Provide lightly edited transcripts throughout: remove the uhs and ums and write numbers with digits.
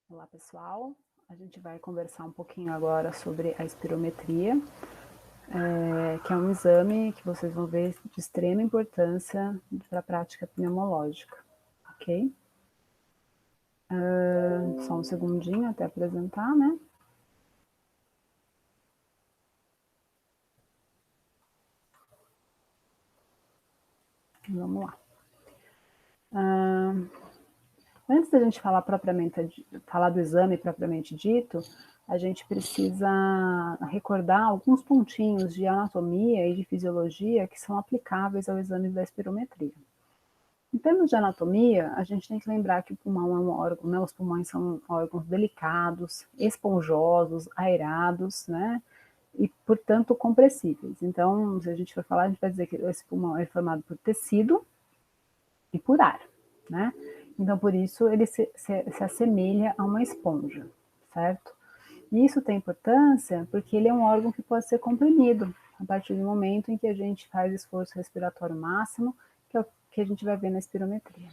Olá pessoal, a gente vai conversar um pouquinho agora sobre a espirometria, que é um exame que vocês vão ver de extrema importância para a prática pneumológica, ok? Só um segundinho até apresentar, né? Vamos lá. Antes da gente falar do exame propriamente dito, a gente precisa recordar alguns pontinhos de anatomia e de fisiologia que são aplicáveis ao exame da espirometria. Em termos de anatomia, a gente tem que lembrar que o pulmão é um órgão, né? Os pulmões são órgãos delicados, esponjosos, aerados, né? E, portanto, compressíveis. Então, se a gente for falar, a gente vai dizer que esse pulmão é formado por tecido e por ar, né? Então, por isso, ele se assemelha a uma esponja, certo? E isso tem importância porque ele é um órgão que pode ser comprimido a partir do momento em que a gente faz esforço respiratório máximo, que é o que a gente vai ver na espirometria.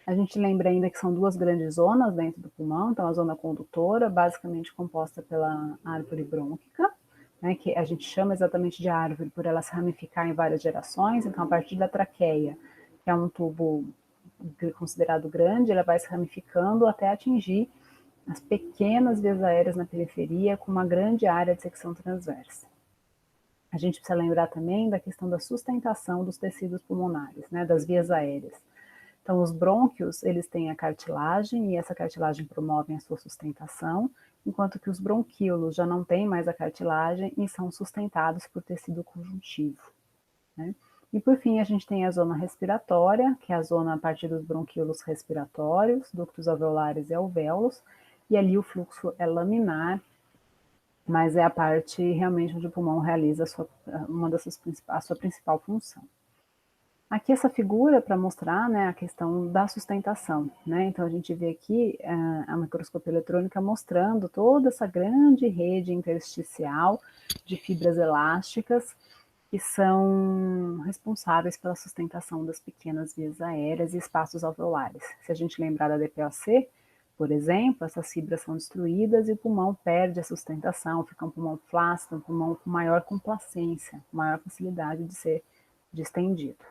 A gente lembra ainda que são duas grandes zonas dentro do pulmão, então a zona condutora, basicamente composta pela árvore brônquica, né, que a gente chama exatamente de árvore por ela se ramificar em várias gerações, então a partir da traqueia, que é um tubo considerado grande, ela vai se ramificando até atingir as pequenas vias aéreas na periferia com uma grande área de secção transversa. A gente precisa lembrar também da questão da sustentação dos tecidos pulmonares, né, das vias aéreas. Então, os brônquios, eles têm a cartilagem, e essa cartilagem promove a sua sustentação, enquanto que os bronquíolos já não têm mais a cartilagem e são sustentados por tecido conjuntivo, né? E, por fim, a gente tem a zona respiratória, que é a zona a partir dos bronquíolos respiratórios, ductos alveolares e alvéolos, e ali o fluxo é laminar, mas é a parte realmente onde o pulmão realiza a sua principal função. Aqui essa figura para mostrar, né, a questão da sustentação, né? Então a gente vê aqui a microscopia eletrônica mostrando toda essa grande rede intersticial de fibras elásticas que são responsáveis pela sustentação das pequenas vias aéreas e espaços alveolares. Se a gente lembrar da DPOC, por exemplo, essas fibras são destruídas e o pulmão perde a sustentação, fica um pulmão flácido, um pulmão com maior complacência, maior facilidade de ser distendido.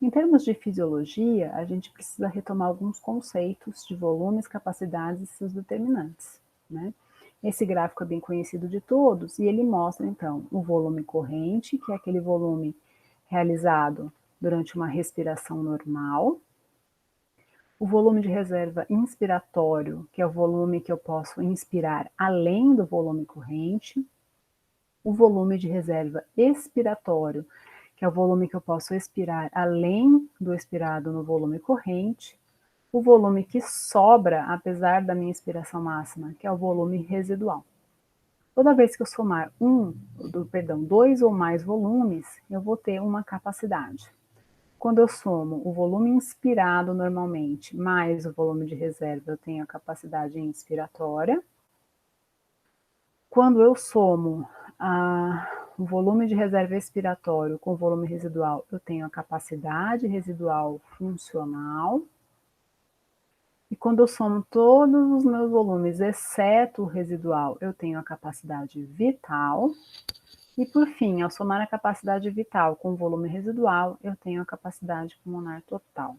Em termos de fisiologia, a gente precisa retomar alguns conceitos de volumes, capacidades e seus determinantes, né? Esse gráfico é bem conhecido de todos e ele mostra, então, o volume corrente, que é aquele volume realizado durante uma respiração normal, o volume de reserva inspiratório, que é o volume que eu posso inspirar além do volume corrente, o volume de reserva expiratório, que é o volume que eu posso expirar além do expirado no volume corrente, o volume que sobra, apesar da minha expiração máxima, que é o volume residual. Toda vez que eu somar dois ou mais volumes, eu vou ter uma capacidade. Quando eu somo o volume inspirado normalmente mais o volume de reserva, eu tenho a capacidade inspiratória. Quando eu somo o volume de reserva expiratório com o volume residual, eu tenho a capacidade residual funcional. E quando eu somo todos os meus volumes, exceto o residual, eu tenho a capacidade vital. E por fim, ao somar a capacidade vital com o volume residual, eu tenho a capacidade pulmonar total.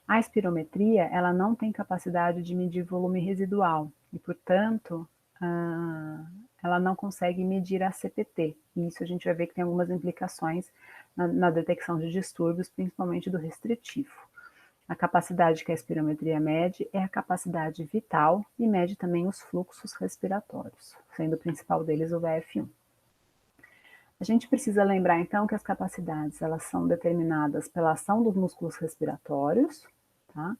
A espirometria, ela não tem capacidade de medir volume residual e, portanto, ela não consegue medir a CPT. E isso a gente vai ver que tem algumas implicações na detecção de distúrbios, principalmente do restritivo. A capacidade que a espirometria mede é a capacidade vital e mede também os fluxos respiratórios, sendo o principal deles o VF1. A gente precisa lembrar, então, que as capacidades elas são determinadas pela ação dos músculos respiratórios, tá?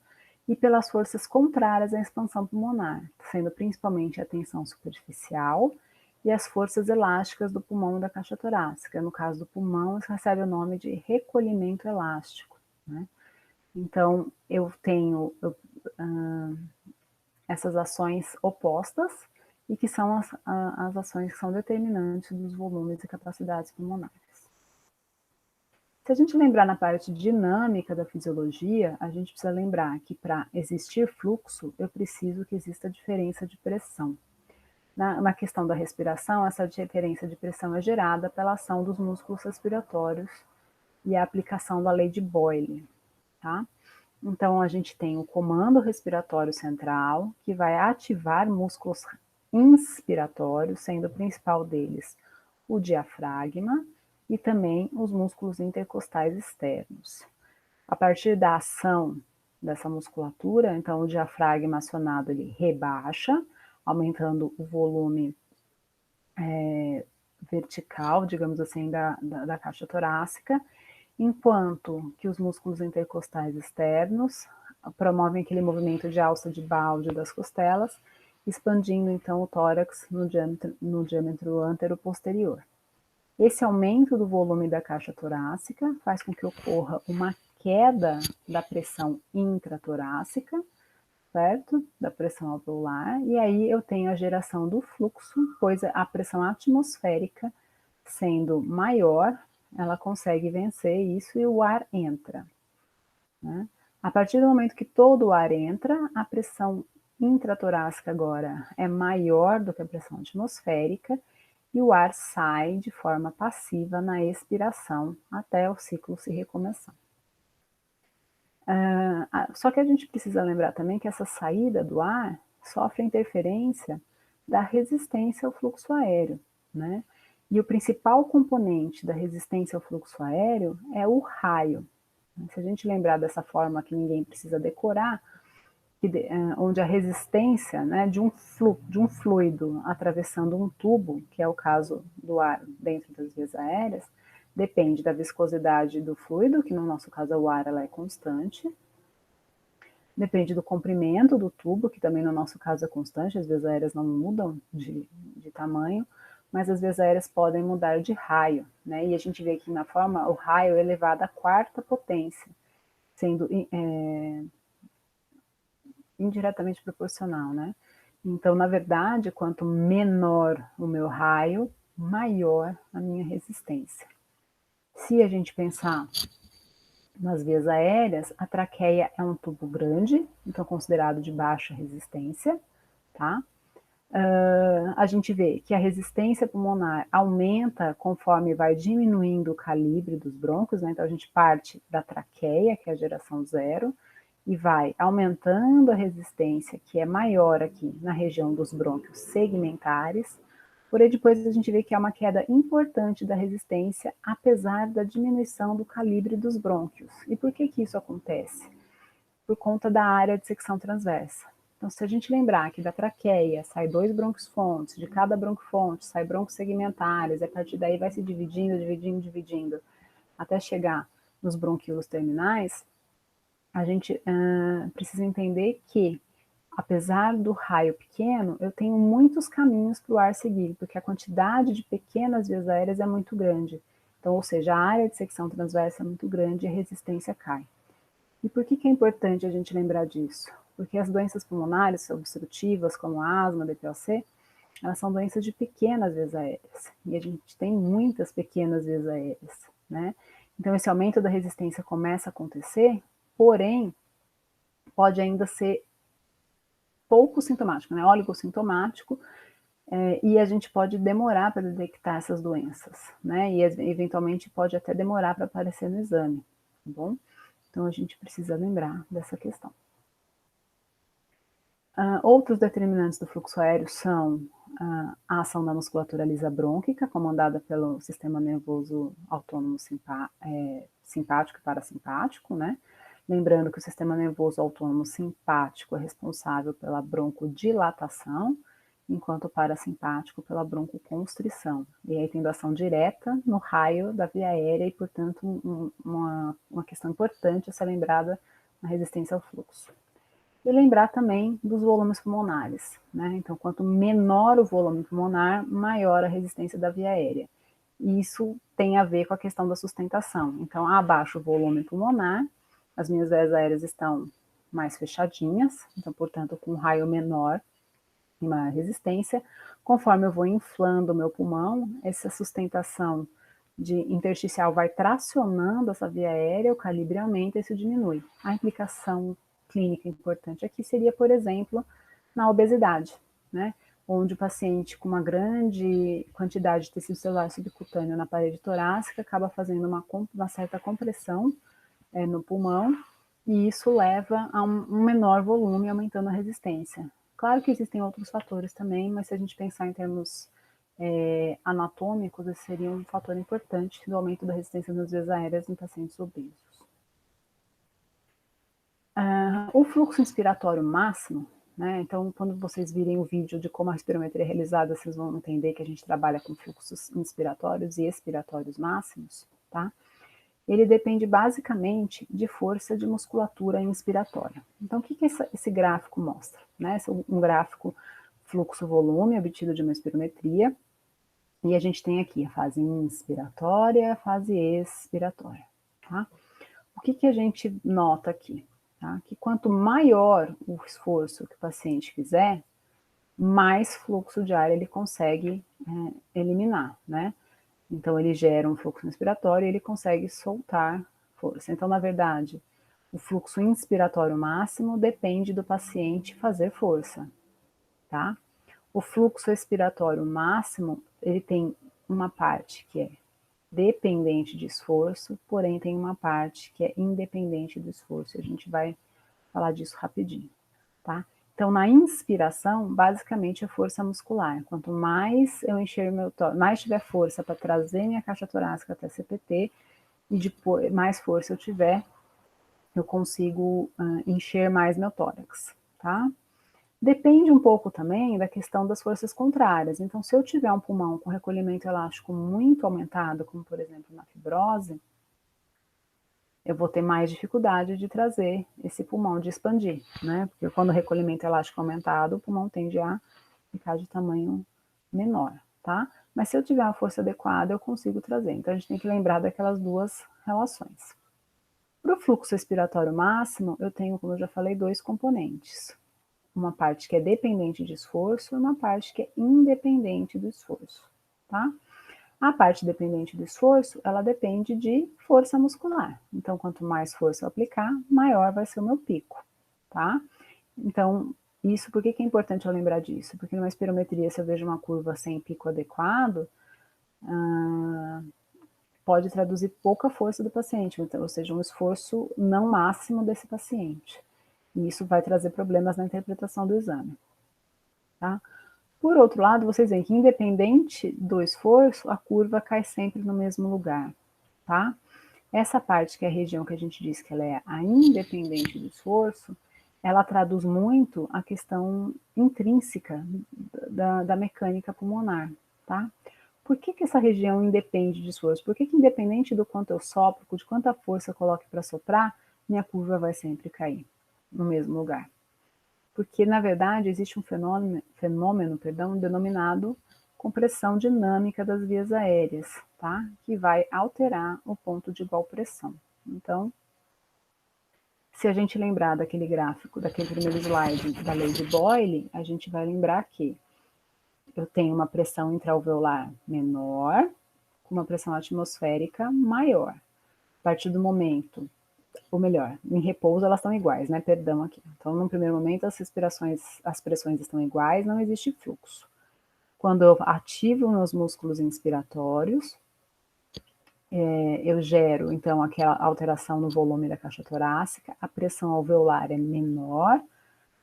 E pelas forças contrárias à expansão pulmonar, sendo principalmente a tensão superficial e as forças elásticas do pulmão e da caixa torácica. No caso do pulmão, isso recebe o nome de recolhimento elástico, né? Então, eu tenho essas ações opostas e que são as ações que são determinantes dos volumes e capacidades pulmonares. Se a gente lembrar na parte dinâmica da fisiologia, a gente precisa lembrar que para existir fluxo, eu preciso que exista diferença de pressão. Na questão da respiração, essa diferença de pressão é gerada pela ação dos músculos respiratórios e a aplicação da lei de Boyle, tá? Então, a gente tem o comando respiratório central, que vai ativar músculos inspiratórios, sendo o principal deles o diafragma e também os músculos intercostais externos. A partir da ação dessa musculatura, então o diafragma acionado ele rebaixa, aumentando o volume vertical, digamos assim, da caixa torácica, enquanto que os músculos intercostais externos promovem aquele movimento de alça de balde das costelas, expandindo então o tórax no diâmetro antero-posterior. Esse aumento do volume da caixa torácica faz com que ocorra uma queda da pressão intratorácica, certo? Da pressão alveolar, e aí eu tenho a geração do fluxo, pois a pressão atmosférica sendo maior, ela consegue vencer isso e o ar entra, né? A partir do momento que todo o ar entra, a pressão intratorácica agora é maior do que a pressão atmosférica e o ar sai de forma passiva na expiração até o ciclo se recomeçar. Só que a gente precisa lembrar também que essa saída do ar sofre interferência da resistência ao fluxo aéreo, né? E o principal componente da resistência ao fluxo aéreo é o raio. Se a gente lembrar dessa forma que ninguém precisa decorar, onde a resistência, né, de um fluido atravessando um tubo, que é o caso do ar dentro das vias aéreas, depende da viscosidade do fluido, que no nosso caso é o ar, ela é constante. Depende do comprimento do tubo, que também no nosso caso é constante, as vias aéreas não mudam de tamanho, mas as vias aéreas podem mudar de raio, né? E a gente vê aqui na forma, o raio é elevado à quarta potência, sendo indiretamente proporcional, né? Então, na verdade, quanto menor o meu raio, maior a minha resistência. Se a gente pensar nas vias aéreas, a traqueia é um tubo grande, então considerado de baixa resistência, tá? A gente vê que a resistência pulmonar aumenta conforme vai diminuindo o calibre dos brônquios, né? Então a gente parte da traqueia, que é a geração zero, e vai aumentando a resistência, que é maior aqui na região dos brônquios segmentares, porém depois a gente vê que há uma queda importante da resistência, apesar da diminuição do calibre dos brônquios. E por que isso acontece? Por conta da área de secção transversa. Então, se a gente lembrar que da traqueia sai 2 brônquios-fontes, de cada brônquio-fonte sai brônquios segmentares, e a partir daí vai se dividindo, até chegar nos bronquíolos terminais, a gente precisa entender que, apesar do raio pequeno, eu tenho muitos caminhos para o ar seguir, porque a quantidade de pequenas vias aéreas é muito grande. Então, ou seja, a área de secção transversa é muito grande e a resistência cai. E por que é importante a gente lembrar disso? Porque as doenças pulmonares obstrutivas, como a asma, DPOC, elas são doenças de pequenas vias aéreas. E a gente tem muitas pequenas vias aéreas, né? Então, esse aumento da resistência começa a acontecer, porém, pode ainda ser pouco sintomático, né? Oligossintomático, e a gente pode demorar para detectar essas doenças, né? E eventualmente pode até demorar para aparecer no exame, tá bom? Então a gente precisa lembrar dessa questão. Outros determinantes do fluxo aéreo são a ação da musculatura lisa brônquica, comandada pelo sistema nervoso autônomo simpático e parasimpático, né? Lembrando que o sistema nervoso autônomo simpático é responsável pela broncodilatação, enquanto o parasimpático pela broncoconstrição. E aí tendo ação direta no raio da via aérea e, portanto, uma questão importante a ser lembrada na resistência ao fluxo. E lembrar também dos volumes pulmonares, né? Então, quanto menor o volume pulmonar, maior a resistência da via aérea. E isso tem a ver com a questão da sustentação. Então, abaixo o volume pulmonar, as minhas vias aéreas estão mais fechadinhas, então, portanto, com um raio menor e maior resistência. Conforme eu vou inflando o meu pulmão, essa sustentação de intersticial vai tracionando essa via aérea, o calibre aumenta e isso diminui. A implicação clínica importante aqui seria, por exemplo, na obesidade, né? Onde o paciente com uma grande quantidade de tecido celular subcutâneo na parede torácica acaba fazendo uma certa compressão no pulmão, e isso leva a um menor volume, aumentando a resistência. Claro que existem outros fatores também, mas se a gente pensar em termos anatômicos, esse seria um fator importante do aumento da resistência nas vias aéreas em pacientes obesos. O fluxo inspiratório máximo, né? Então, quando vocês virem o vídeo de como a respirometria é realizada, vocês vão entender que a gente trabalha com fluxos inspiratórios e expiratórios máximos, tá? Ele depende basicamente de força de musculatura inspiratória. Então, o que esse gráfico mostra? Né? Esse é um gráfico fluxo-volume obtido de uma espirometria, e a gente tem aqui a fase inspiratória e a fase expiratória. Tá? O que a gente nota aqui? Tá? Que quanto maior o esforço que o paciente fizer, mais fluxo de ar ele consegue eliminar, né? Então, ele gera um fluxo inspiratório e ele consegue soltar força. Então, na verdade, o fluxo inspiratório máximo depende do paciente fazer força, tá? O fluxo expiratório máximo, ele tem uma parte que é dependente de esforço, porém tem uma parte que é independente do esforço. A gente vai falar disso rapidinho, tá? Então, na inspiração, basicamente é força muscular. Quanto mais eu encher meu tórax, mais tiver força para trazer minha caixa torácica até CPT, e depois, mais força eu tiver, eu consigo encher mais meu tórax, tá? Depende um pouco também da questão das forças contrárias. Então, se eu tiver um pulmão com recolhimento elástico muito aumentado, como por exemplo na fibrose, eu vou ter mais dificuldade de trazer esse pulmão, de expandir, né? Porque quando o recolhimento elástico é aumentado, o pulmão tende a ficar de tamanho menor, tá? Mas se eu tiver uma força adequada, eu consigo trazer. Então, a gente tem que lembrar daquelas duas relações. Para o fluxo expiratório máximo, eu tenho, como eu já falei, dois componentes. Uma parte que é dependente de esforço e uma parte que é independente do esforço, tá? A parte dependente do esforço, ela depende de força muscular. Então, quanto mais força eu aplicar, maior vai ser o meu pico, tá? Então, isso, por que é importante eu lembrar disso? Porque numa espirometria, se eu vejo uma curva sem pico adequado, pode traduzir pouca força do paciente, então, ou seja, um esforço não máximo desse paciente. E isso vai trazer problemas na interpretação do exame, tá? Por outro lado, vocês veem que independente do esforço, a curva cai sempre no mesmo lugar, tá? Essa parte, que é a região que a gente diz que ela é a independente do esforço, ela traduz muito a questão intrínseca da mecânica pulmonar, tá? Por que essa região independe de esforço? Por que independente do quanto eu sopro, de quanta força eu coloque para soprar, minha curva vai sempre cair no mesmo lugar? Porque, na verdade, existe um fenômeno, denominado compressão dinâmica das vias aéreas, tá? Que vai alterar o ponto de igual pressão. Então, se a gente lembrar daquele gráfico, daquele primeiro slide da lei de Boyle, a gente vai lembrar que eu tenho uma pressão intraalveolar menor, com uma pressão atmosférica maior. A partir do momento, ou melhor, em repouso elas estão iguais, né? Perdão aqui. Então, no primeiro momento, as pressões estão iguais, não existe fluxo. Quando eu ativo meus músculos inspiratórios, eu gero, então, aquela alteração no volume da caixa torácica, a pressão alveolar é menor,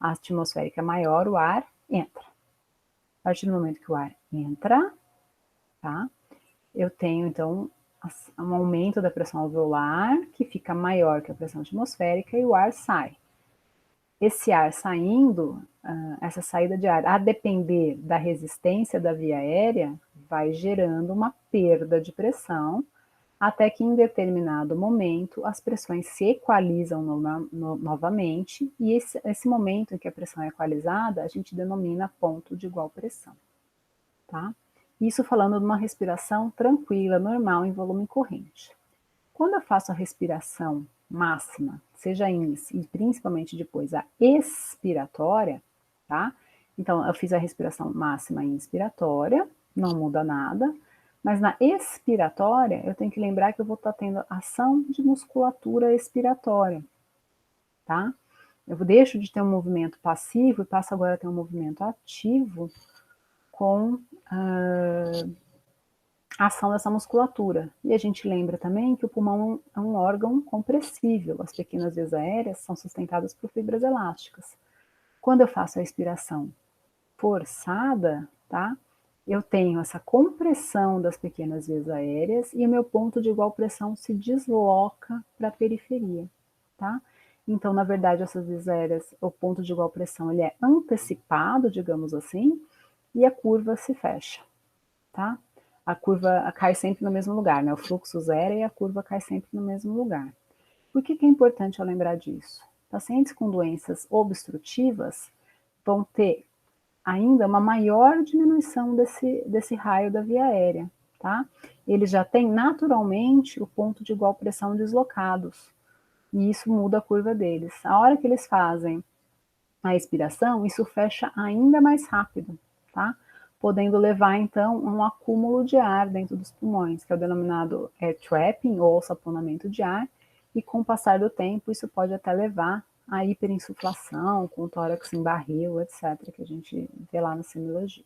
a atmosférica é maior, o ar entra. A partir do momento que o ar entra, tá? Eu tenho, então, um aumento da pressão alveolar, que fica maior que a pressão atmosférica, e o ar sai. Esse ar saindo, essa saída de ar, a depender da resistência da via aérea, vai gerando uma perda de pressão, até que em determinado momento as pressões se equalizam novamente, e esse momento em que a pressão é equalizada, a gente denomina ponto de igual pressão, tá? Isso falando de uma respiração tranquila, normal, em volume corrente. Quando eu faço a respiração máxima, seja índice e principalmente depois a expiratória, tá? Então, eu fiz a respiração máxima inspiratória, não muda nada, Mas na expiratória, eu tenho que lembrar que eu vou estar tendo ação de musculatura expiratória, tá? Eu deixo de ter um movimento passivo e passo agora a ter um movimento ativo com a ação dessa musculatura. E a gente lembra também que o pulmão é um órgão compressível. As pequenas vias aéreas são sustentadas por fibras elásticas. Quando eu faço a expiração forçada, tá? Eu tenho essa compressão das pequenas vias aéreas e o meu ponto de igual pressão se desloca para a periferia, tá? Então, na verdade, essas vias aéreas, o ponto de igual pressão, ele é antecipado, digamos assim, e a curva se fecha, tá? A curva cai sempre no mesmo lugar, né? O fluxo zero e a curva cai sempre no mesmo lugar. Por que é importante eu lembrar disso? Pacientes com doenças obstrutivas vão ter ainda uma maior diminuição desse raio da via aérea, tá? Eles já têm naturalmente o ponto de igual pressão deslocados, e isso muda a curva deles. A hora que eles fazem a expiração, isso fecha ainda mais rápido, tá? Podendo levar, então, a um acúmulo de ar dentro dos pulmões, que é o denominado air trapping, ou saponamento de ar, e com o passar do tempo, isso pode até levar a hiperinsuflação, com o tórax em barril, etc., que a gente vê lá na semiologia.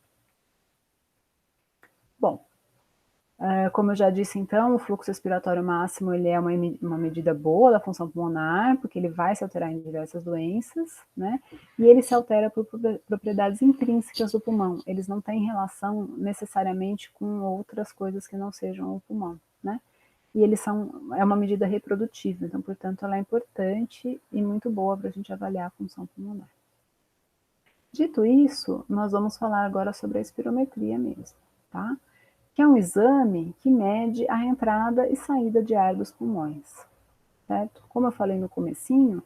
Bom, como eu já disse, então, o fluxo respiratório máximo ele é uma medida boa da função pulmonar, porque ele vai se alterar em diversas doenças, né? E ele se altera por propriedades intrínsecas do pulmão. Eles não têm relação necessariamente com outras coisas que não sejam o pulmão, né? E é uma medida reprodutiva, então, portanto, ela é importante e muito boa para a gente avaliar a função pulmonar. Dito isso, nós vamos falar agora sobre a espirometria mesmo, tá? Que é um exame que mede a entrada e saída de ar dos pulmões, certo? Como eu falei no comecinho,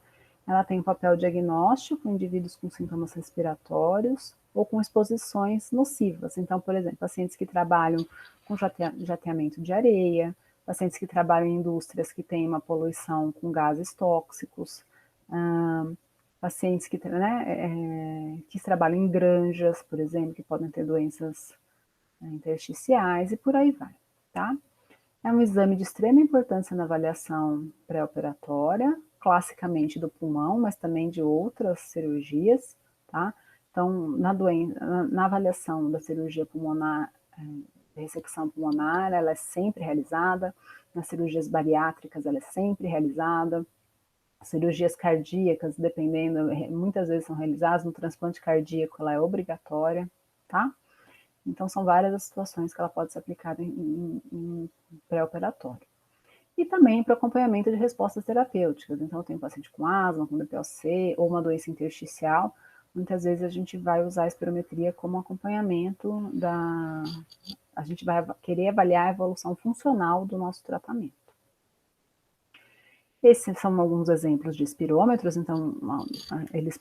ela tem um papel diagnóstico em indivíduos com sintomas respiratórios ou com exposições nocivas. Então, por exemplo, pacientes que trabalham com jateamento de areia, pacientes que trabalham em indústrias que têm uma poluição com gases tóxicos, pacientes que trabalham em granjas, por exemplo, que podem ter doenças intersticiais e por aí vai, tá? É um exame de extrema importância na avaliação pré-operatória, classicamente do pulmão, mas também de outras cirurgias, tá? Então, na avaliação da cirurgia pulmonar, de ressecção pulmonar, ela é sempre realizada, nas cirurgias bariátricas ela é sempre realizada, cirurgias cardíacas, dependendo, muitas vezes são realizadas, no transplante cardíaco ela é obrigatória, tá? Então, são várias as situações que ela pode ser aplicada em pré-operatório. E também para acompanhamento de respostas terapêuticas. Então, eu tenho paciente com asma, com DPOC ou uma doença intersticial. Muitas vezes a gente vai usar a espirometria como acompanhamento a gente vai querer avaliar a evolução funcional do nosso tratamento. Esses são alguns exemplos de espirômetros, então eles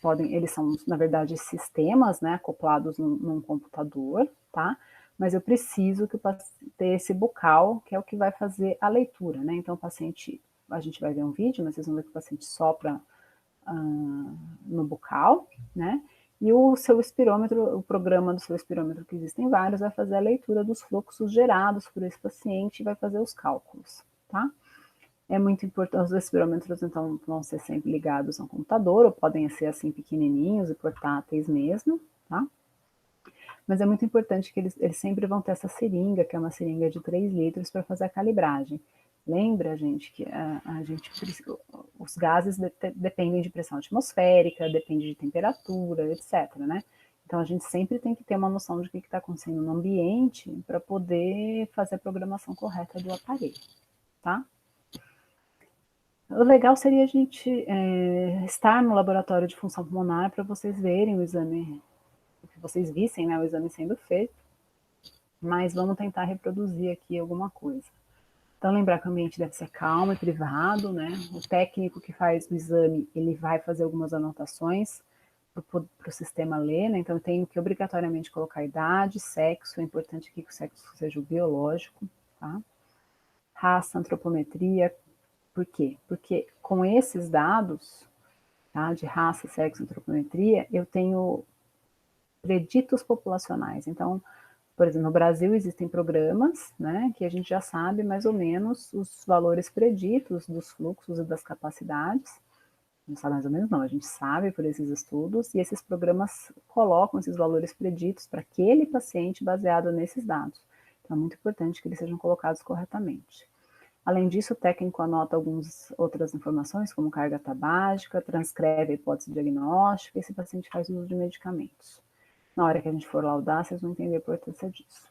são, na verdade, sistemas, né, acoplados num computador, tá? Mas eu preciso ter esse bucal, que é o que vai fazer a leitura, né? Então, a gente vai ver um vídeo, mas vocês vão ver que o paciente sopra no bucal, né? E o seu espirômetro, o programa do seu espirômetro, que existem vários, vai fazer a leitura dos fluxos gerados por esse paciente e vai fazer os cálculos, tá? É muito importante, os espirômetros, então, vão ser sempre ligados ao computador, ou podem ser, assim, pequenininhos e portáteis mesmo, tá? Mas é muito importante que eles sempre vão ter essa seringa, que é uma seringa de 3 litros, para fazer a calibragem. Lembra, gente, que os gases dependem de pressão atmosférica, depende de temperatura, etc, né? Então, a gente sempre tem que ter uma noção de o que está acontecendo no ambiente para poder fazer a programação correta do aparelho, tá? O legal seria a gente estar no laboratório de função pulmonar para vocês verem o exame, que vocês vissem, né, o exame sendo feito, mas vamos tentar reproduzir aqui alguma coisa. Então, lembrar que o ambiente deve ser calmo e privado, né? O técnico que faz o exame, ele vai fazer algumas anotações para o sistema ler, né? Então, eu tenho que obrigatoriamente colocar idade, sexo, é importante aqui que o sexo seja o biológico, tá? Raça, antropometria. Por quê? Porque com esses dados, tá, de raça, sexo, antropometria, eu tenho preditos populacionais. Então, Por exemplo, no Brasil existem programas, né, que a gente já sabe mais ou menos os valores preditos dos fluxos e das capacidades. Não sabe mais ou menos, não, a gente sabe por esses estudos, e esses programas colocam esses valores preditos para aquele paciente baseado nesses dados. Então, é muito importante que eles sejam colocados corretamente. Além disso, o técnico anota algumas outras informações, como carga tabágica, transcreve a hipótese diagnóstica, e esse paciente faz uso de medicamentos. Na hora que a gente for laudar, vocês vão entender a importância disso.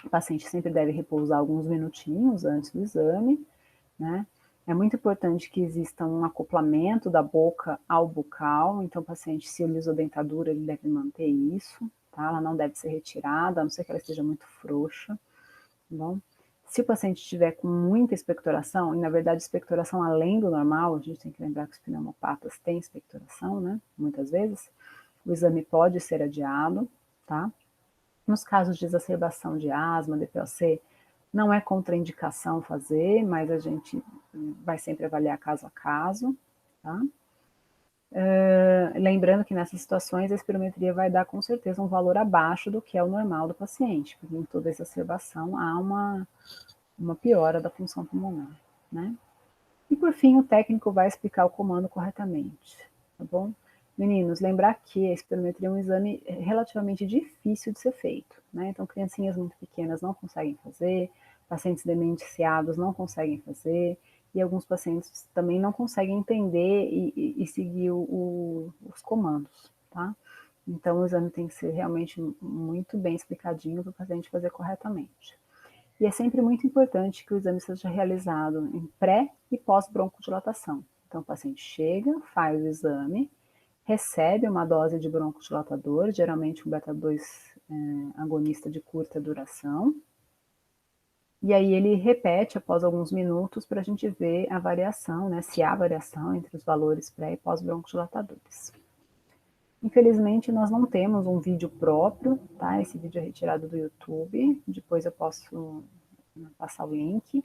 O paciente sempre deve repousar alguns minutinhos antes do exame, né? É muito importante que exista um acoplamento da boca ao bucal, então o paciente, se ele usou dentadura, ele deve manter isso, tá? Ela não deve ser retirada, a não ser que ela esteja muito frouxa, tá bom? Se o paciente estiver com muita expectoração, e na verdade expectoração além do normal, a gente tem que lembrar que os pneumopatas têm expectoração, né? Muitas vezes, o exame pode ser adiado, tá? Nos casos de exacerbação de asma, DPOC, não é contraindicação fazer, mas a gente vai sempre avaliar caso a caso, tá? Lembrando que nessas situações a espirometria vai dar com certeza um valor abaixo do que é o normal do paciente, porque em toda exacerbação há uma piora da função pulmonar, né? E por fim, o técnico vai explicar o comando corretamente, tá bom? Meninos, lembrar que a espirometria é um exame relativamente difícil de ser feito, né? Então, criancinhas muito pequenas não conseguem fazer, pacientes demenciados não conseguem fazer, e alguns pacientes também não conseguem entender e seguir os comandos, tá? Então, o exame tem que ser realmente muito bem explicadinho para o paciente fazer corretamente. E é sempre muito importante que o exame seja realizado em pré e pós-broncodilatação. Então, o paciente chega, faz o exame, recebe uma dose de broncodilatador, geralmente um beta-2 agonista de curta duração, e aí ele repete após alguns minutos para a gente ver a variação, né, se há variação entre os valores pré e pós-broncodilatadores. Infelizmente, nós não temos um vídeo próprio, tá? Esse vídeo é retirado do YouTube, depois eu posso passar o link,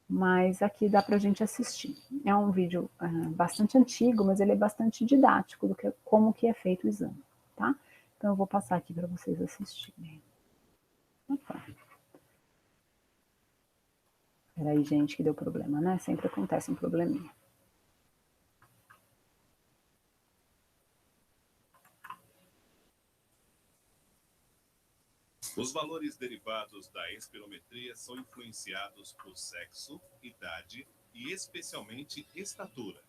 mas aqui dá para a gente assistir. É um vídeo bastante antigo, mas ele é bastante didático do que como que é feito o exame, tá? Então eu vou passar aqui para vocês assistirem. Opa. Peraí, gente, que deu problema, né? Sempre acontece um probleminha. Os valores derivados da espirometria são influenciados por sexo, idade e especialmente estatura.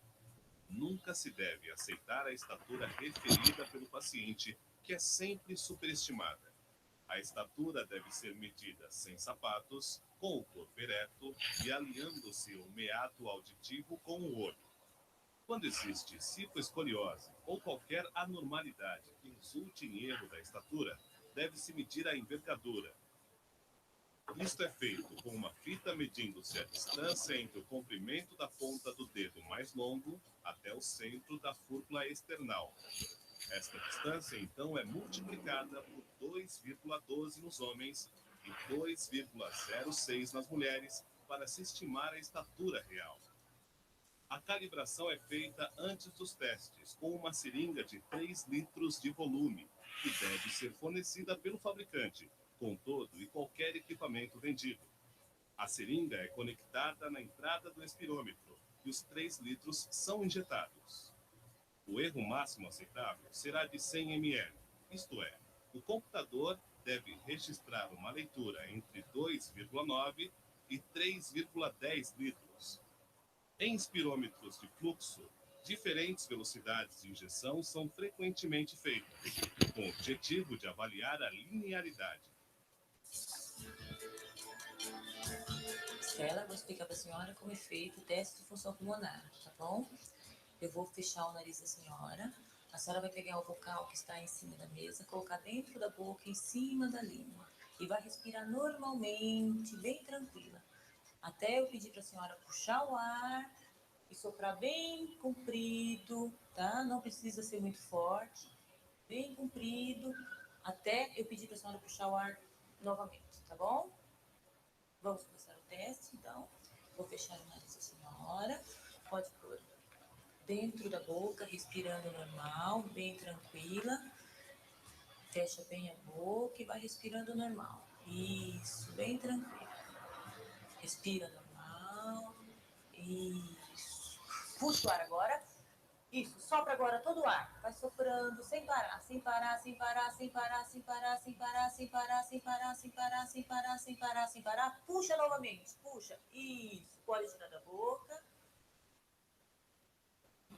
Nunca se deve aceitar a estatura referida pelo paciente, que é sempre superestimada. A estatura deve ser medida sem sapatos, com o corpo ereto e alinhando-se o meato auditivo com o olho. Quando existe cifoescoliose ou qualquer anormalidade que resulte em erro da estatura, deve-se medir a envergadura. Isto é feito com uma fita medindo-se a distância entre o comprimento da ponta do dedo mais longo até o centro da fúrcula external. Esta distância, então, é multiplicada por 2,12 nos homens e 2,06 nas mulheres para se estimar a estatura real. A calibração é feita antes dos testes, com uma seringa de 3 litros de volume, que deve ser fornecida pelo fabricante, com todo e qualquer equipamento vendido. A seringa é conectada na entrada do espirômetro e os 3 litros são injetados. O erro máximo aceitável será de 100 ml, isto é, o computador deve registrar uma leitura entre 2,9 e 3,10 litros. Em espirômetros de fluxo, diferentes velocidades de injeção são frequentemente feitas, com o objetivo de avaliar a linearidade. Estela, vou explicar para a senhora como é feito o teste de função pulmonar, tá bom? Eu vou fechar o nariz da senhora. A senhora vai pegar o bocal que está em cima da mesa, colocar dentro da boca, em cima da língua. E vai respirar normalmente, bem tranquila. Até eu pedir para a senhora puxar o ar e soprar bem comprido, tá? Não precisa ser muito forte. Bem comprido, até eu pedir para a senhora puxar o ar novamente, tá bom? Vamos começar o teste, então. Vou fechar o nariz da senhora. Pode pôr dentro da boca, respirando normal, bem tranquila. Fecha bem a boca e vai respirando normal. Isso, bem tranquilo. Respira normal. Isso. Puxa o ar agora. Isso, sopra agora todo o ar. Vai soprando sem parar, sem parar, sem parar, sem parar, sem parar, sem parar, sem parar, sem parar, sem parar, sem parar, sem parar, sem parar. Puxa novamente, puxa. Isso, pode tirar da boca.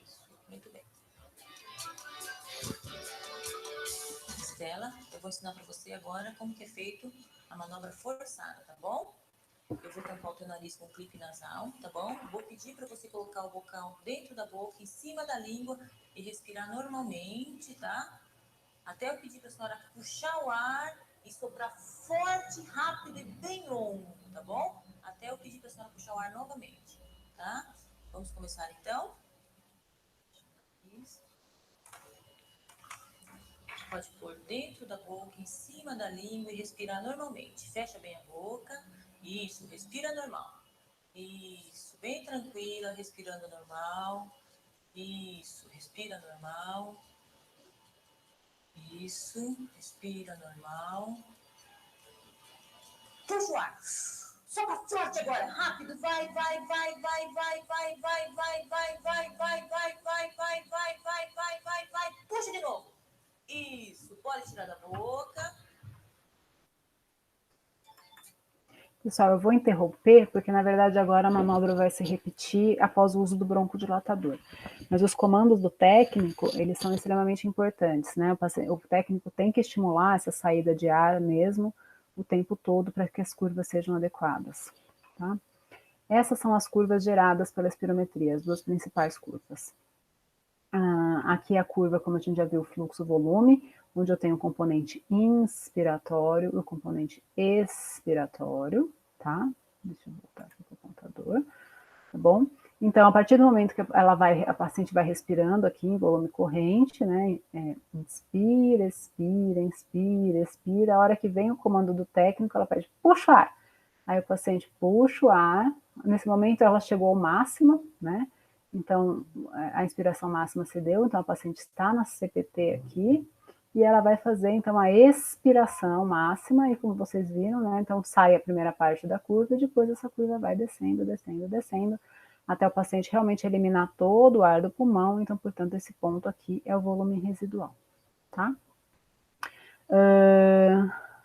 Isso, muito bem. Estela, eu vou ensinar para você agora como que é feito a manobra forçada, tá bom? Eu vou tampar o teu nariz com clipe nasal, tá bom? Vou pedir para você colocar o bocal dentro da boca, em cima da língua e respirar normalmente, tá? Até eu pedir para a senhora puxar o ar e soprar forte, rápido e bem longo, tá bom? Até eu pedir para a senhora puxar o ar novamente, tá? Vamos começar então? Isso. Pode pôr dentro da boca, em cima da língua e respirar normalmente. Fecha bem a boca. Isso, respira normal. Isso, bem tranquila, respirando normal. Isso, respira normal. Isso, respira normal. Puxa o ar. Sopra forte agora, rápido. Vai, vai, vai, vai, vai, vai, vai, vai, vai, vai, vai, vai, vai, vai, vai, vai, vai, vai, vai. Puxa de novo. Isso, pode tirar da boca. Pessoal, eu vou interromper, porque na verdade agora a manobra vai se repetir após o uso do broncodilatador. Mas os comandos do técnico, eles são extremamente importantes, né? O técnico tem que estimular essa saída de ar mesmo o tempo todo para que as curvas sejam adequadas, tá? Essas são as curvas geradas pela espirometria, as duas principais curvas. Aqui a curva, como a gente já viu, fluxo-volume, onde eu tenho o componente inspiratório e o componente expiratório, tá? Deixa eu voltar aqui para o computador, tá bom? Então, a partir do momento que a paciente vai respirando aqui em volume corrente, né? Inspira, expira, inspira, expira. A hora que vem o comando do técnico, ela pede, puxa o ar. Aí o paciente puxa o ar. Nesse momento, ela chegou ao máximo, né? Então, a inspiração máxima se deu, então a paciente está na CPT aqui, e ela vai fazer, então, a expiração máxima, e como vocês viram, né, então sai a primeira parte da curva, e depois essa curva vai descendo, descendo, descendo, até o paciente realmente eliminar todo o ar do pulmão, então, portanto, esse ponto aqui é o volume residual, tá?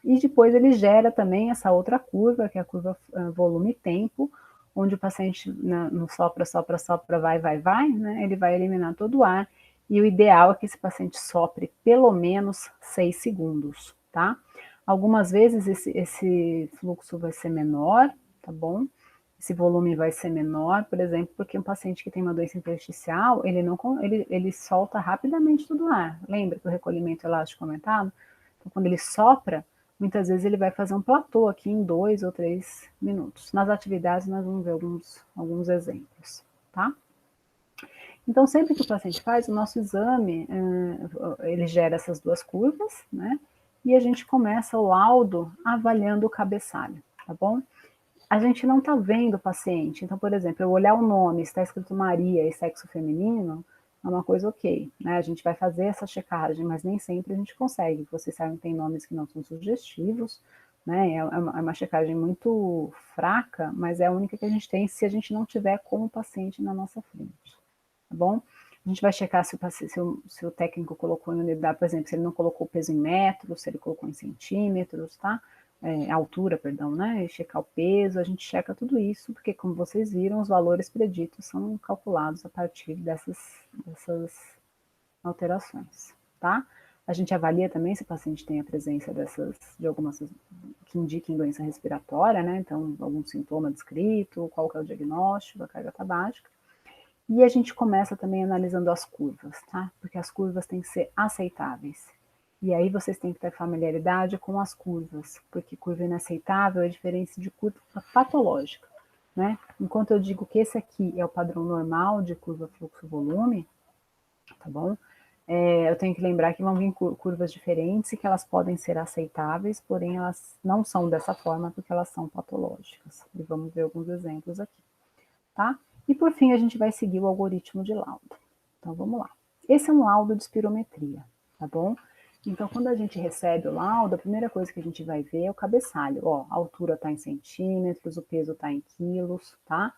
E depois ele gera também essa outra curva, que é a curva volume-tempo, onde o paciente no sopra, sopra, sopra, vai, vai, vai, né, ele vai eliminar todo o ar, e o ideal é que esse paciente sopre pelo menos 6 segundos, tá? Algumas vezes esse fluxo vai ser menor, tá bom? Esse volume vai ser menor, por exemplo, porque um paciente que tem uma doença intersticial, ele solta rapidamente todo o ar. Lembra do recolhimento elástico aumentado? Então, quando ele sopra, muitas vezes ele vai fazer um platô aqui em 2 ou 3 minutos. Nas atividades nós vamos ver alguns exemplos, tá? Então, sempre que o paciente faz, o nosso exame, ele gera essas duas curvas, né? E a gente começa o laudo avaliando o cabeçalho, tá bom? A gente não tá vendo o paciente. Então, por exemplo, eu olhar o nome, está escrito Maria e sexo feminino, é uma coisa ok, né? A gente vai fazer essa checagem, mas nem sempre a gente consegue. Vocês sabem que tem nomes que não são sugestivos, né? É uma checagem muito fraca, mas é a única que a gente tem se a gente não tiver com o paciente na nossa frente, tá bom? A gente vai checar se o técnico colocou em unidade, por exemplo, se ele não colocou o peso em metros, se ele colocou em centímetros, tá? Altura, perdão, né? E checar o peso, a gente checa tudo isso, porque como vocês viram, os valores preditos são calculados a partir dessas alterações, tá? A gente avalia também se o paciente tem a presença de algumas que indiquem doença respiratória, né? Então, algum sintoma descrito, qual que é o diagnóstico, a carga tabágica. E a gente começa também analisando as curvas, tá? Porque as curvas têm que ser aceitáveis. E aí vocês têm que ter familiaridade com as curvas, porque curva inaceitável é diferente de curva patológica, né? Enquanto eu digo que esse aqui é o padrão normal de curva fluxo-volume, tá bom? Eu tenho que lembrar que vão vir curvas diferentes e que elas podem ser aceitáveis, porém elas não são dessa forma porque elas são patológicas. E vamos ver alguns exemplos aqui, tá? E por fim, a gente vai seguir o algoritmo de laudo. Então, vamos lá. Esse é um laudo de espirometria, tá bom? Então, quando a gente recebe o laudo, a primeira coisa que a gente vai ver é o cabeçalho. Ó, a altura está em centímetros, o peso está em quilos, tá?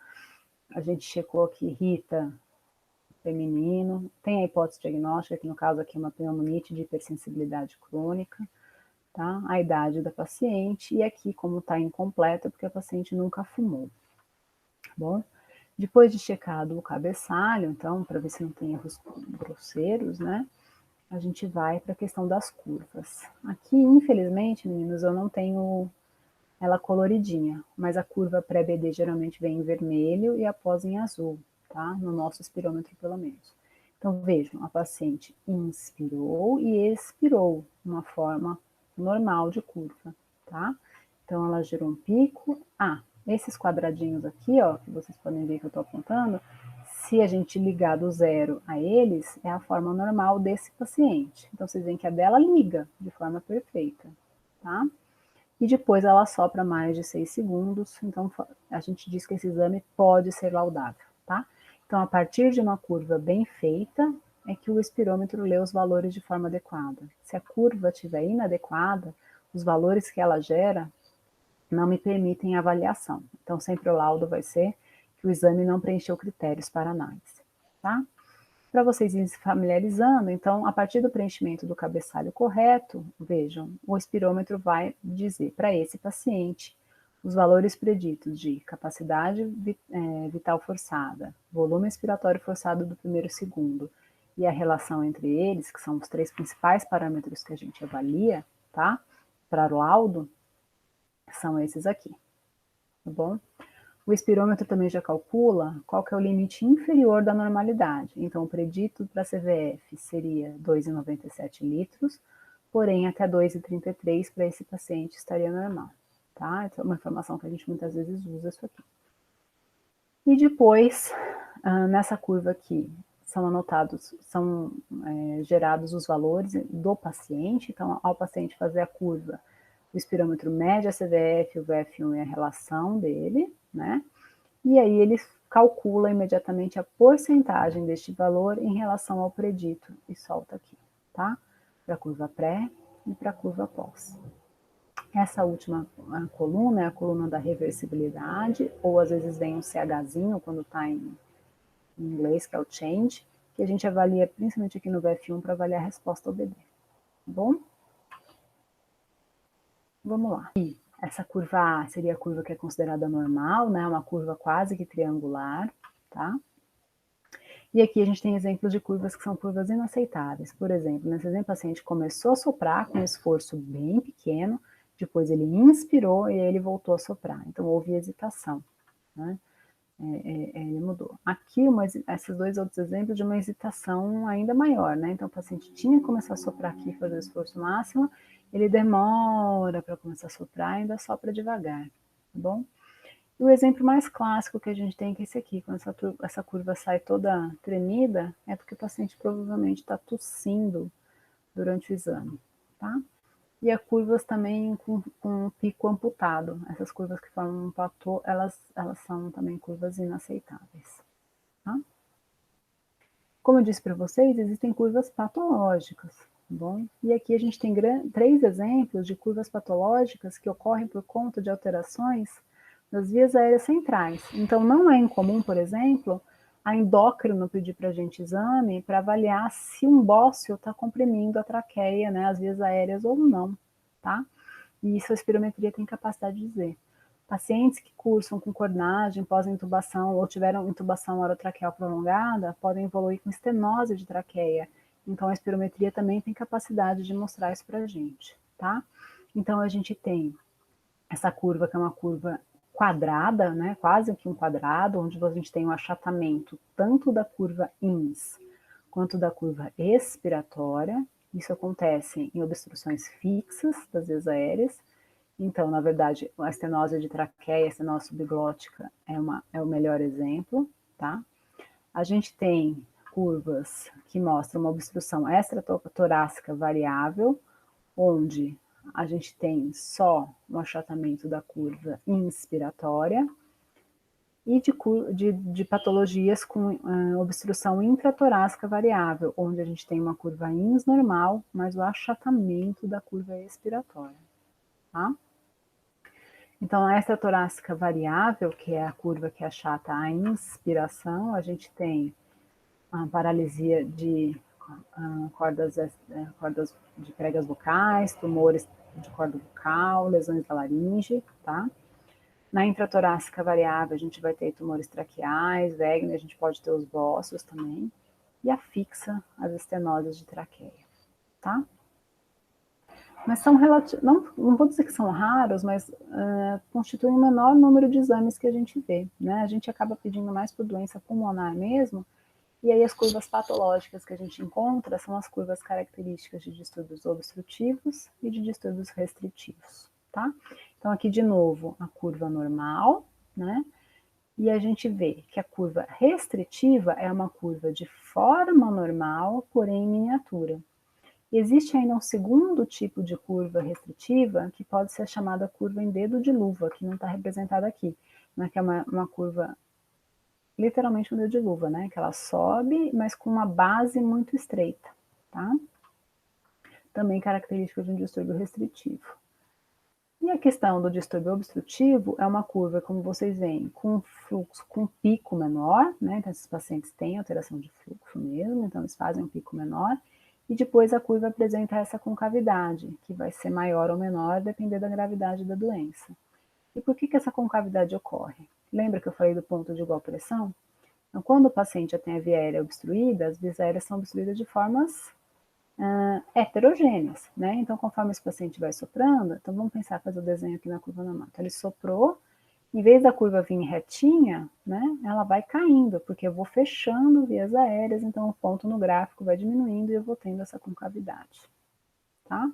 A gente checou aqui Rita, feminino. Tem a hipótese diagnóstica, que no caso aqui é uma pneumonite de hipersensibilidade crônica, tá? A idade da paciente, e aqui como está incompleta, porque a paciente nunca fumou, tá bom? Depois de checado o cabeçalho, então, para ver se não tem erros grosseiros, né? A gente vai para a questão das curvas. Aqui, infelizmente, meninos, eu não tenho ela coloridinha, mas a curva pré-BD geralmente vem em vermelho e após em azul, tá? No nosso espirômetro, pelo menos. Então, vejam, a paciente inspirou e expirou, uma forma normal de curva, tá? Então, ela gerou um pico. Ah, esses quadradinhos aqui, ó, que vocês podem ver que eu estou apontando, se a gente ligar do zero a eles, é a forma normal desse paciente. Então, vocês veem que a dela liga de forma perfeita, tá? E depois ela sopra mais de 6 segundos, então a gente diz que esse exame pode ser laudável, tá? Então, a partir de uma curva bem feita, é que o espirômetro lê os valores de forma adequada. Se a curva estiver inadequada, os valores que ela gera não me permitem avaliação. Então, sempre o laudo vai ser que o exame não preencheu critérios para análise, tá? Para vocês irem se familiarizando, então, a partir do preenchimento do cabeçalho correto, vejam, o espirômetro vai dizer para esse paciente os valores preditos de capacidade vital forçada, volume expiratório forçado do primeiro e segundo, e a relação entre eles, que são os 3 principais parâmetros que a gente avalia, tá? Para o laudo, são esses aqui, tá bom? O espirômetro também já calcula qual que é o limite inferior da normalidade. Então, o predito para a CVF seria 2,97 litros, porém até 2,33 para esse paciente estaria normal. Tá? Então, é uma informação que a gente muitas vezes usa isso aqui. E depois, nessa curva aqui, são anotados, são gerados os valores do paciente. Então, ao paciente fazer a curva, o espirômetro mede a CVF, o VF1 é a relação dele, né? E aí ele calcula imediatamente a porcentagem deste valor em relação ao predito e solta aqui, tá? Para a curva pré e para a curva pós. Essa última coluna é a coluna da reversibilidade, ou às vezes vem um CHzinho quando está em inglês, que é o change, que a gente avalia principalmente aqui no VF1 para avaliar a resposta ao bebê, tá bom? Vamos lá. E essa curva A seria a curva que é considerada normal, né? Uma curva quase que triangular, tá? E aqui a gente tem exemplos de curvas que são curvas inaceitáveis. Por exemplo, nesse exemplo, o paciente começou a soprar com um esforço bem pequeno, depois ele inspirou e ele voltou a soprar. Então, houve hesitação, né? Ele mudou. Aqui, esses dois outros exemplos de uma hesitação ainda maior, né? Então, o paciente tinha que começar a soprar aqui, fazer o esforço máximo, ele demora para começar a soprar e ainda sopra devagar, tá bom? E o exemplo mais clássico que a gente tem, que é esse aqui, quando essa curva sai toda tremida, é porque o paciente provavelmente está tossindo durante o exame, tá? E há curvas também com um pico amputado. Essas curvas que formam um platô, elas são também curvas inaceitáveis, tá? Como eu disse para vocês, existem curvas patológicas, tá bom? E aqui a gente tem 3 exemplos de curvas patológicas que ocorrem por conta de alterações das vias aéreas centrais. Então, não é incomum, por exemplo, a endócrino pedir para a gente exame para avaliar se um bócio está comprimindo a traqueia, né, as vias aéreas ou não, tá? E isso a espirometria tem capacidade de dizer. Pacientes que cursam com cornagem pós-intubação ou tiveram intubação orotraqueal prolongada podem evoluir com estenose de traqueia. Então, a espirometria também tem capacidade de mostrar isso para a gente, tá? Então, a gente tem essa curva, que é uma curva quadrada, né, quase que um quadrado, onde a gente tem um achatamento tanto da curva INS quanto da curva expiratória. Isso acontece em obstruções fixas das vias aéreas. Então, na verdade, a estenose de traqueia, a estenose subglótica é o melhor exemplo, tá? A gente tem curvas que mostram uma obstrução extratorácica variável, onde a gente tem só um achatamento da curva inspiratória, e de patologias com obstrução intratorácica variável, onde a gente tem uma curva INS normal, mas o achatamento da curva expiratória, tá? Então, a extratorácica variável, que é a curva que achata a inspiração, a gente tem a paralisia de cordas de pregas vocais, tumores de corda vocal, lesões da laringe, tá? Na intratorácica variável, a gente vai ter tumores traqueais, Wegener, a gente pode ter os bócios também, e a fixa, as estenoses de traqueia, tá? Mas são não vou dizer que são raros, mas constituem o menor número de exames que a gente vê, né? A gente acaba pedindo mais por doença pulmonar mesmo, e aí as curvas patológicas que a gente encontra são as curvas características de distúrbios obstrutivos e de distúrbios restritivos, tá? Então aqui de novo a curva normal, né? E a gente vê que a curva restritiva é uma curva de forma normal, porém em miniatura. Existe ainda um segundo tipo de curva restritiva, que pode ser chamada curva em dedo de luva, que não está representada aqui, né? Que é uma curva, literalmente um dedo de luva, né? Que ela sobe, mas com uma base muito estreita, tá? Também característica de um distúrbio restritivo. E a questão do distúrbio obstrutivo é uma curva, como vocês veem, com fluxo, com pico menor, né? Então, esses pacientes têm alteração de fluxo mesmo, então eles fazem um pico menor, e depois a curva apresenta essa concavidade, que vai ser maior ou menor, dependendo da gravidade da doença. E por que essa concavidade ocorre? Lembra que eu falei do ponto de igual pressão? Então, quando o paciente já tem a via aérea obstruída, as vias aéreas são obstruídas de formas heterogêneas, né? Então, conforme esse paciente vai soprando, então vamos pensar, fazer o desenho aqui na curva normal. Então, ele soprou, em vez da curva vir retinha, né, ela vai caindo, porque eu vou fechando vias aéreas, então o ponto no gráfico vai diminuindo e eu vou tendo essa concavidade, tá?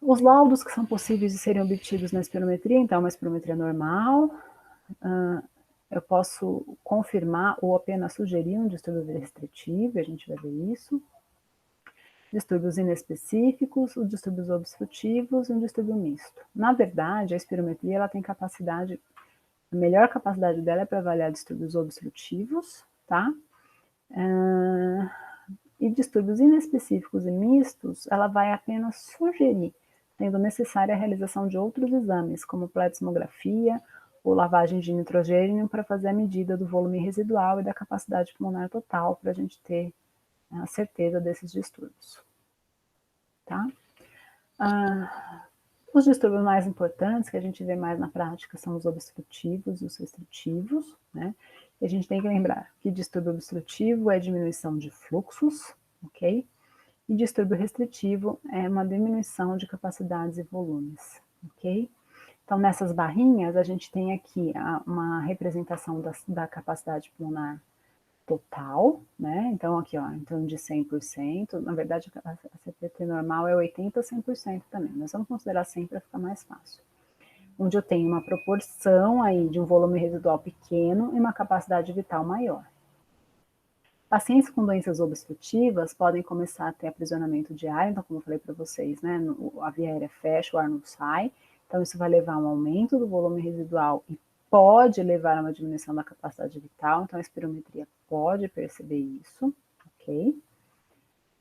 Os laudos que são possíveis de serem obtidos na espirometria, então, uma espirometria normal, eu posso confirmar ou apenas sugerir um distúrbio restritivo, a gente vai ver isso. Distúrbios inespecíficos, os distúrbios obstrutivos e um distúrbio misto. Na verdade, a espirometria ela tem capacidade, a melhor capacidade dela é para avaliar distúrbios obstrutivos, tá? E distúrbios inespecíficos e mistos, ela vai apenas sugerir, sendo necessária a realização de outros exames, como pletismografia ou lavagem de nitrogênio, para fazer a medida do volume residual e da capacidade pulmonar total, para a gente ter a certeza desses distúrbios, tá? Os distúrbios mais importantes que a gente vê mais na prática são os obstrutivos e os restritivos, né? E a gente tem que lembrar que distúrbio obstrutivo é diminuição de fluxos, ok? E distúrbio restritivo é uma diminuição de capacidades e volumes, ok? Então, nessas barrinhas, a gente tem aqui uma representação da capacidade pulmonar total, né? Então, aqui, ó, em torno de 100%. Na verdade, a CPT normal é 80% a 100% também, mas vamos considerar 100 para ficar mais fácil. Onde eu tenho uma proporção aí de um volume residual pequeno e uma capacidade vital maior. Pacientes com doenças obstrutivas podem começar a ter aprisionamento de ar, então, como eu falei para vocês, né? A via aérea fecha, o ar não sai, então isso vai levar a um aumento do volume residual e pode levar a uma diminuição da capacidade vital, então a espirometria pode perceber isso, ok?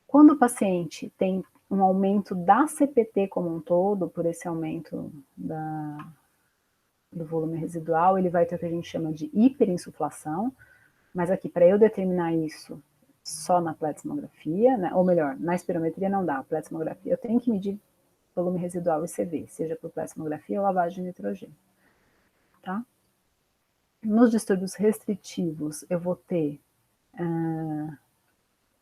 Quando o paciente tem um aumento da CPT como um todo, por esse aumento do volume residual, ele vai ter o que a gente chama de hiperinsuflação, mas aqui, para eu determinar isso só na pletismografia, né, ou melhor, na espirometria não dá, a pletismografia eu tenho que medir volume residual e CV, seja por pletismografia ou lavagem de nitrogênio, tá? Nos distúrbios restritivos, eu vou ter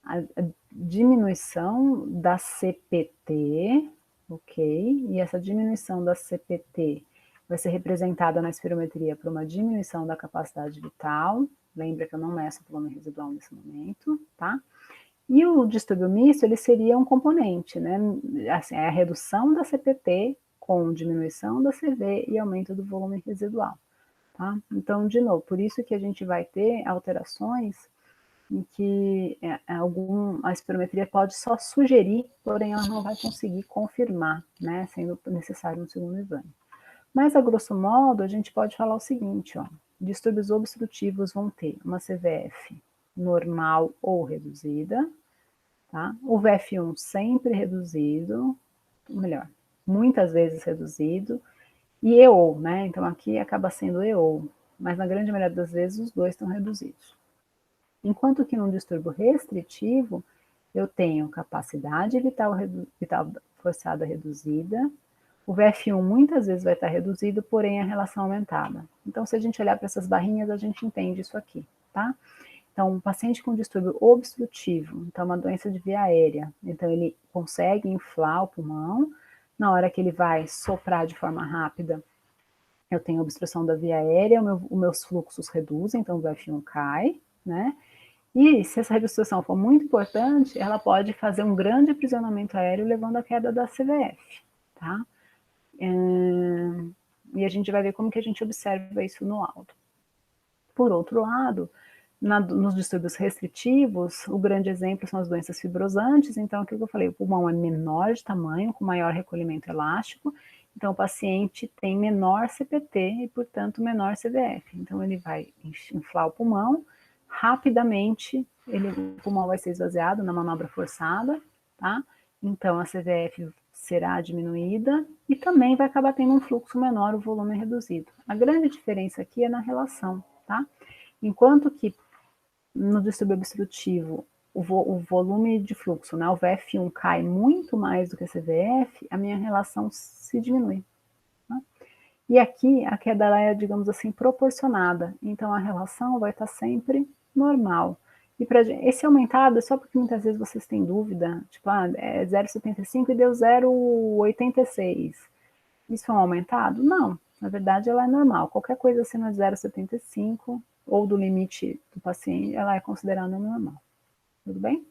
a diminuição da CPT, ok? E essa diminuição da CPT vai ser representada na espirometria por uma diminuição da capacidade vital. Lembra que eu não meço o volume residual nesse momento, tá? E o distúrbio misto, ele seria um componente, né? Assim, é a redução da CPT com diminuição da CV e aumento do volume residual. Tá? Então, de novo, por isso que a gente vai ter alterações em que a espirometria pode só sugerir, porém ela não vai conseguir confirmar, né, sendo necessário um segundo exame. Mas, a grosso modo, a gente pode falar o seguinte, ó, distúrbios obstrutivos vão ter uma CVF normal ou reduzida, tá? O VF1 sempre reduzido, melhor, muitas vezes reduzido, e EO, né? Então aqui acaba sendo EO, mas na grande maioria das vezes os dois estão reduzidos. Enquanto que num distúrbio restritivo, eu tenho capacidade vital forçada reduzida, o VF1 muitas vezes vai estar reduzido, porém a relação aumentada. Então, se a gente olhar para essas barrinhas, a gente entende isso aqui, tá? Então, um paciente com distúrbio obstrutivo, então uma doença de via aérea, então ele consegue inflar o pulmão, na hora que ele vai soprar de forma rápida, eu tenho obstrução da via aérea, os meus fluxos reduzem, então o VF1 cai, né? E se essa obstrução for muito importante, ela pode fazer um grande aprisionamento aéreo, levando à queda da CVF, tá? E a gente vai ver como que a gente observa isso no laudo. Por outro lado, nos distúrbios restritivos, o grande exemplo são as doenças fibrosantes, então aquilo que eu falei, o pulmão é menor de tamanho, com maior recolhimento elástico, então o paciente tem menor CPT e, portanto, menor CVF. Então ele vai inflar o pulmão, rapidamente o pulmão vai ser esvaziado na manobra forçada, tá? Então a CVF será diminuída e também vai acabar tendo um fluxo menor, o volume reduzido. A grande diferença aqui é na relação, tá? Enquanto que no distúrbio obstrutivo o volume de fluxo, né, o VF1 cai muito mais do que a CVF, a minha relação se diminui. Tá? E aqui a queda é, digamos assim, proporcionada, então a relação vai estar sempre normal. E esse aumentado é só porque muitas vezes vocês têm dúvida, tipo, é 0,75 e deu 0,86. Isso é um aumentado? Não, na verdade ela é normal. Qualquer coisa acima de 0,75 ou do limite do paciente, ela é considerada normal. Tudo bem?